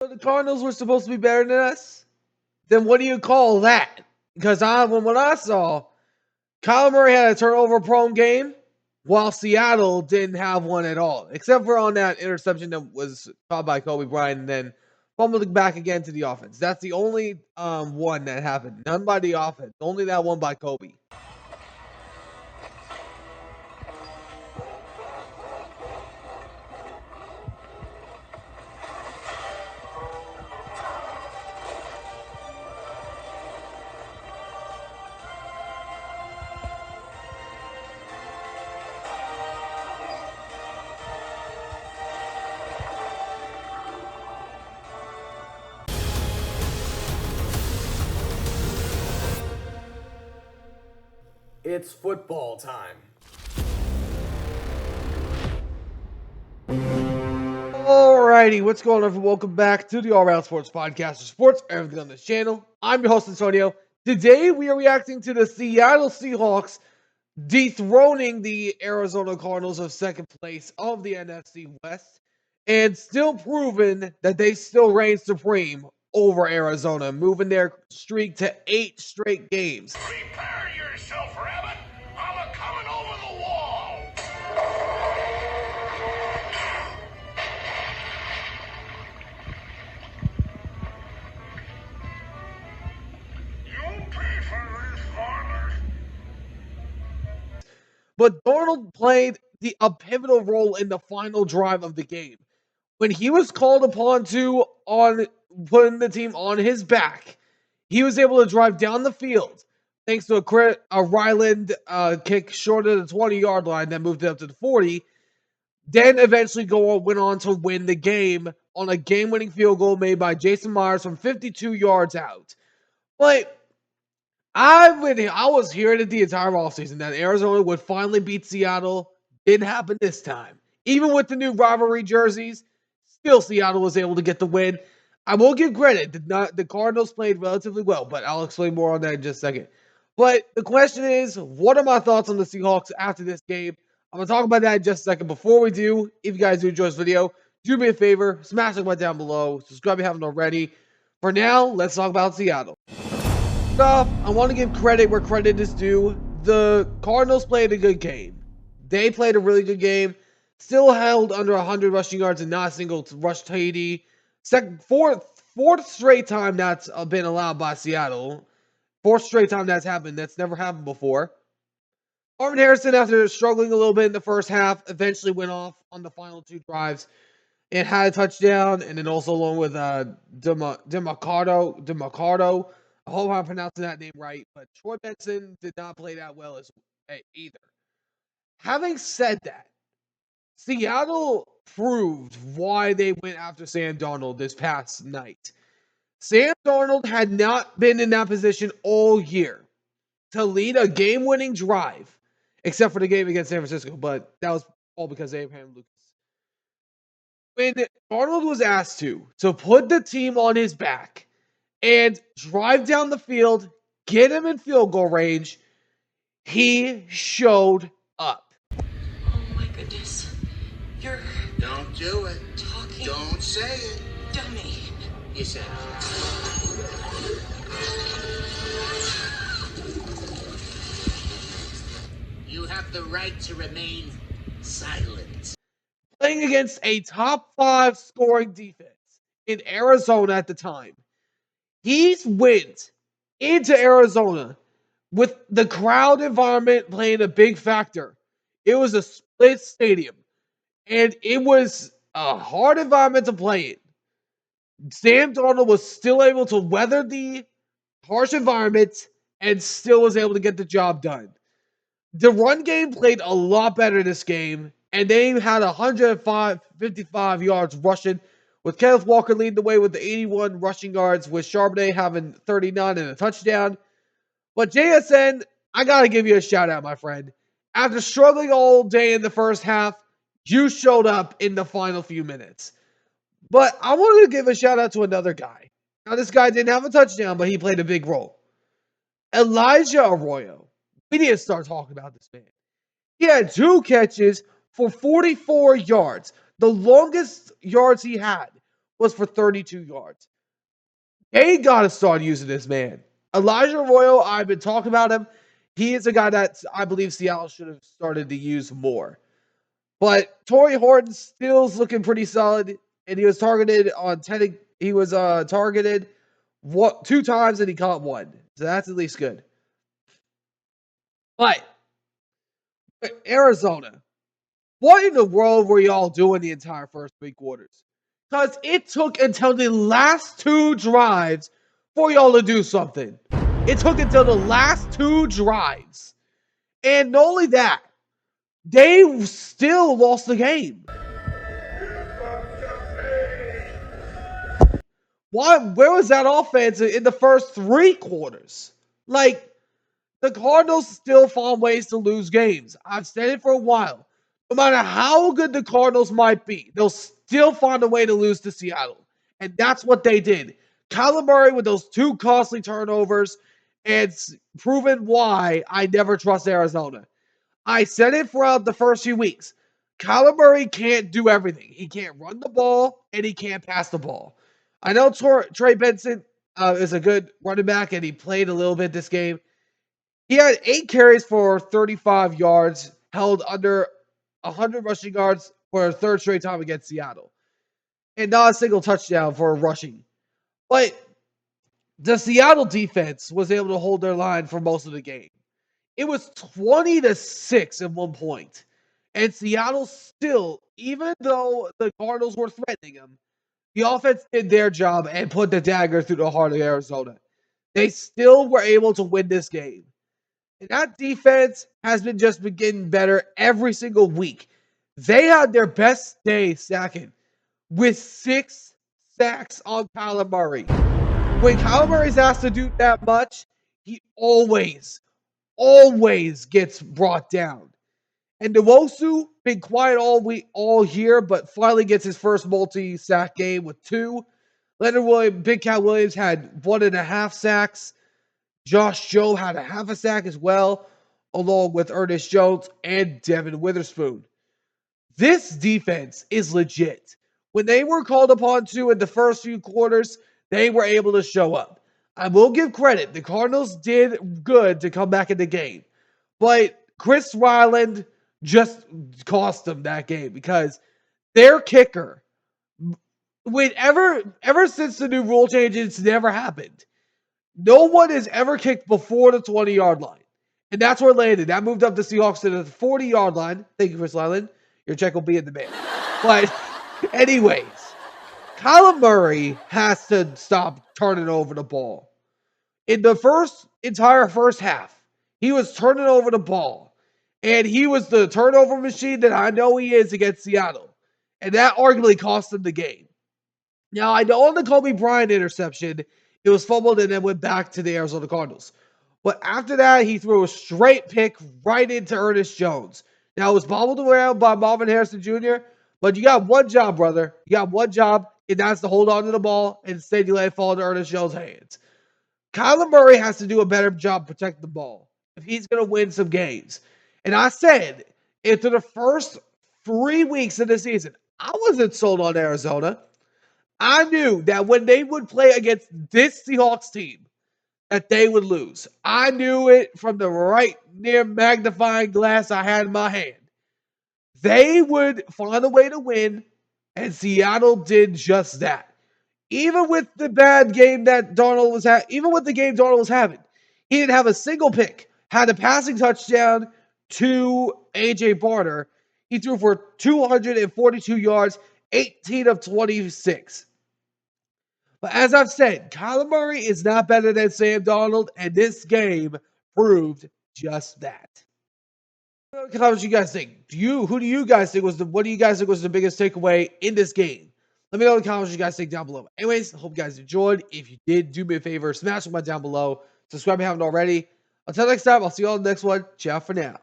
So the Cardinals were supposed to be better than us? Then what do you call that? Because when what I saw, Kyler Murray had a turnover-prone game, while Seattle didn't have one at all, except for on that interception that was caught by Kobe Bryant and then fumbled back again to the offense. That's the only one that happened. None by the offense. Only that one by Kobe. It's football time. Alrighty, what's going on, everyone? Welcome back to the All Around Sports Podcast, sports, everything on this channel. I'm your host, Antonio. Today, we are reacting to the Seattle Seahawks dethroning the Arizona Cardinals of second place of the NFC West and still proving that they still reign supreme over Arizona, moving their streak to 8 straight games. Prepare yourself, Rabbit. I'm a-coming over the wall. You'll pay for this, farmer. But Darnold played a pivotal role in the final drive of the game. When he was called upon to on putting the team on his back, he was able to drive down the field thanks to a Ryland kick short of the 20-yard line that moved it up to the 40. Then eventually went on to win the game on a game-winning field goal made by Jason Myers from 52 yards out. But I was hearing it the entire offseason that Arizona would finally beat Seattle. Didn't happen this time. Even with the new rivalry jerseys, still Seattle was able to get the win. I will give credit. The Cardinals played relatively well, but I'll explain more on that in just a second. But the question is, what are my thoughts on the Seahawks after this game? I'm going to talk about that in just a second. Before we do, if you guys do enjoy this video, do me a favor, smash the like button down below, subscribe if you haven't already. For now, let's talk about Seattle. I want to give credit where credit is due. The Cardinals played a good game. They played a really good game. Still held under 100 rushing yards and not a single rush TD. Fourth straight time that's been allowed by Seattle. Fourth straight time that's happened. That's never happened before. Marvin Harrison, after struggling a little bit in the first half, eventually went off on the final 2 drives and had a touchdown. And then also along with DeMarcado. I hope I'm pronouncing that name right. But Troy Benson did not play that well either. Having said that, Seattle proved why they went after Sam Darnold this past night. Sam Darnold had not been in that position all year to lead a game-winning drive, except for the game against San Francisco, but that was all because of Abraham Lucas. When Darnold was asked to put the team on his back and drive down the field, get him in field goal range, he showed up. Oh my goodness. You're Don't do it. talking. Don't say it. Dummy. You said it. You have the right to remain silent. Playing against a top 5 scoring defense in Arizona at the time. He went into Arizona with the crowd environment playing a big factor. It was a split stadium, and it was a hard environment to play in. Sam Darnold was still able to weather the harsh environment and still was able to get the job done. The run game played a lot better this game, and they had 155 yards rushing, with Kenneth Walker leading the way with the 81 rushing yards, with Charbonnet having 39 and a touchdown. But JSN, I got to give you a shout out, my friend. After struggling all day in the first half, you showed up in the final few minutes. But I wanted to give a shout out to another guy. Now, this guy didn't have a touchdown, but he played a big role. Elijah Arroyo. We need to start talking about this man. He had 2 catches for 44 yards. The longest yards he had was for 32 yards. They got to start using this man. Elijah Royal, I've been talking about him. He is a guy that I believe Seattle should have started to use more. But Torrey Horton still's looking pretty solid, and he was targeted on 10. He was targeted 2 times and he caught 1. So that's at least good. But Arizona, what in the world were y'all doing the entire first 3 quarters? Because it took until the last 2 drives for y'all to do something. It took until the last 2 drives. And not only that, they still lost the game. Why? Where was that offense in the first 3 quarters? Like, the Cardinals still find ways to lose games. I've said it for a while. No matter how good the Cardinals might be, they'll still find a way to lose to Seattle. And that's what they did. Kyler Murray with those 2 costly turnovers, and it's proven why I never trust Arizona. I said it throughout the first few weeks. Kyler Murray can't do everything. He can't run the ball, and he can't pass the ball. I know Trey Benson is a good running back, and he played a little bit this game. He had 8 carries for 35 yards, held under 100 rushing yards for a 3rd straight time against Seattle, and not a single touchdown for rushing. But the Seattle defense was able to hold their line for most of the game. It was 20-6 at one point, and Seattle still, even though the Cardinals were threatening them, the offense did their job and put the dagger through the heart of Arizona. They still were able to win this game. And that defense has been getting better every single week. They had their best day sacking with 6 sacks on Kyler Murray. When Kyler Murray's asked to do that much, he always gets brought down. And Nwosu been quiet all year, but finally gets his first multi-sack game with 2. Leonard Williams, Big Cat Williams had 1.5 sacks. Josh Joe had a half a sack as well, along with Ernest Jones and Devin Witherspoon. This defense is legit. When they were called upon to in the first few quarters, they were able to show up. I will give credit. The Cardinals did good to come back in the game. But Chris Ryland just cost them that game because their kicker, ever since the new rule change, it's never happened. No one has ever kicked before the 20-yard line. And that's where it landed. That moved up the Seahawks to the 40-yard line. Thank you, Chris Ryland. Your check will be in the mail. But anyways, Kyler Murray has to stop turning over the ball. In the entire first half, he was turning over the ball. And he was the turnover machine that I know he is against Seattle. And that arguably cost him the game. Now, I know on the Kobe Bryant interception, it was fumbled and then went back to the Arizona Cardinals. But after that, he threw a straight pick right into Ernest Jones. Now, it was bobbled around by Marvin Harrison Jr., but you got one job, brother. You got one job, and that's to hold on to the ball and instead you let it fall into Ernest Jones' hands. Kyler Murray has to do a better job protecting the ball if he's going to win some games. And I said, after the first 3 weeks of the season, I wasn't sold on Arizona. I knew that when they would play against this Seahawks team, that they would lose. I knew it from the right near magnifying glass I had in my hand. They would find a way to win, and Seattle did just that. Even with the bad game that Darnold was having, even with the game Darnold was having, he didn't have a single pick. Had a passing touchdown to A.J. Barter. He threw for 242 yards, 18 of 26. But as I've said, Kyler Murray is not better than Sam Darnold, and this game proved just that. What do you guys think? What do you guys think was the biggest takeaway in this game? Let me know in the comments what you guys think down below. Anyways, I hope you guys enjoyed. If you did, do me a favor, smash the button down below. Subscribe if you haven't already. Until next time, I'll see you all in the next one. Ciao for now.